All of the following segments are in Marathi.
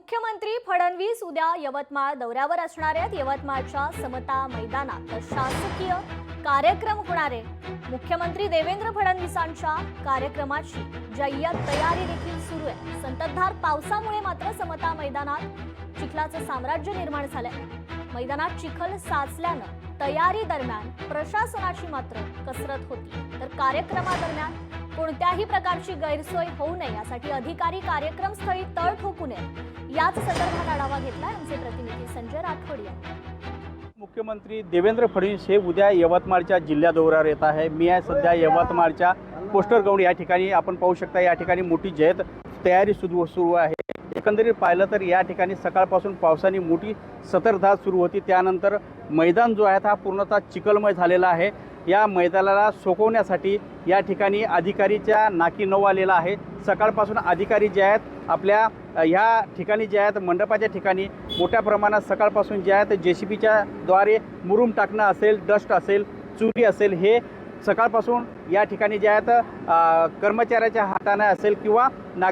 मुख्यमंत्री फडणवीस उद्या यवतमाळ दौऱ्यावर असणार आहेत। यवतमाळच्या समता मैदानात शासकीय कार्यक्रम होणार आहे। मुख्यमंत्री देवेंद्र फडणवीसांच्या कार्यक्रमाची जय्यत तयारी देखील सुरू आहे। संततधार पावसामुळे मात्र समता मैदानात चिखलाचं साम्राज्य निर्माण झालंय। मैदानात चिखल साचल्यानं तयारी दरम्यान प्रशासनाची मात्र कसरत होती, तर कार्यक्रमादरम्यान कोणत्याही प्रकारची गैरसोय होऊ नये यासाठी अधिकारी कार्यक्रमस्थळी तळ ठोकू नये याच संदर्भात आढावा घेतलाय आमचे प्रतिनिधी संजय राठोड यांनी। मुख्यमंत्री देवेंद्र फडणवीस हे उद्या यवतमाळच्या जिल्हा दौऱ्यावर येत आहे। मी आहे सध्या यवतमाळच्या पोस्टर ग्राउंड या ठिकाणी। आपण पाहू शकता या ठिकाणी मोठी जय्यत तयारी सुरू आहे। एकंदरीत पाहिलं तर या ठिकाणी सकाळपासून पावसाने मोठी संततधार सुरू होती। त्यानंतर मैदान जो आहे हा पूर्णतः चिखलमय झालेला आहे। या मैदानाला सोकवण्यासाठी या ठिकाणी अधिकारीच्या नाकी नऊ आलेला आहे। सकाळपासून अधिकारी जे आहेत आपल्या ह्या ठिकाणी जे आहेत मंडपाच्या ठिकाणी मोठ्या प्रमाणात सकाळपासून जे आहेत JCBच्या द्वारे मुरुम टाकणं असेल, डस्ट असेल, चुरी असेल, हे सकाळपासून या ठिकाणी जे आहेत कर्मचाऱ्याच्या हाताने असेल किंवा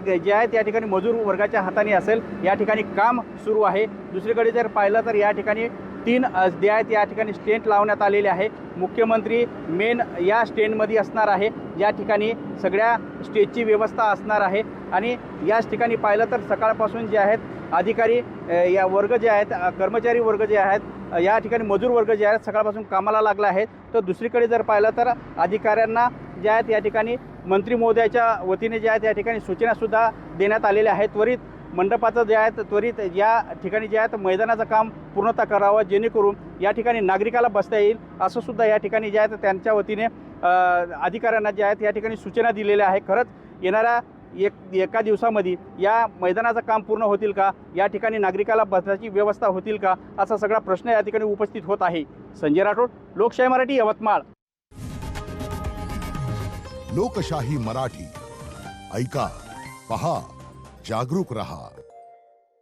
जे आहेत या ठिकाणी मजूर वर्गाच्या हाताने असेल, या ठिकाणी काम सुरू आहे। दुसरीकडे जर पाहिलं तर या ठिकाणी 3 जे आहेत या ठिकाणी स्टेंट लावण्यात आलेले आहे। मुख्यमंत्री मेन या स्टेंटमध्ये असणार आहे। या ठिकाणी सगळ्या स्टेजची व्यवस्था असणार आहे आणि याच ठिकाणी पाहिलं तर सकाळपासून जे आहेत अधिकारी या वर्ग जे आहेत, कर्मचारी वर्ग जे आहेत, या ठिकाणी मजूर वर्ग जे आहेत सकाळपासून कामाला लागला आहे। तर दुसरीकडे जर पाहिलं तर अधिकाऱ्यांना जे आहेत या ठिकाणी मंत्री महोदयाच्या वतीने जे आहेत या ठिकाणी सूचनासुद्धा देण्यात आलेल्या आहेत। त्वरित मंडपाचं जे आहे त्वरित या ठिकाणी जे आहे मैदानाचं काम पूर्णतः करावं, जेणेकरून या ठिकाणी नागरिकाला बसता येईल असं सुद्धा या ठिकाणी जे आहे त्यांच्या वतीने अधिकाऱ्यांना जे आहेत या ठिकाणी सूचना दिलेल्या आहे। खरंच येणाऱ्या एका दिवसामध्ये या मैदानाचं काम पूर्ण होतील का, या ठिकाणी नागरिकाला बसण्याची व्यवस्था होतील का, असा सगळा प्रश्न या ठिकाणी उपस्थित होत आहे। संजय राठोड, लोकशाही मराठी, यवतमाळ। लोकशाही मराठी ऐका, पहा, जागरूक रहा।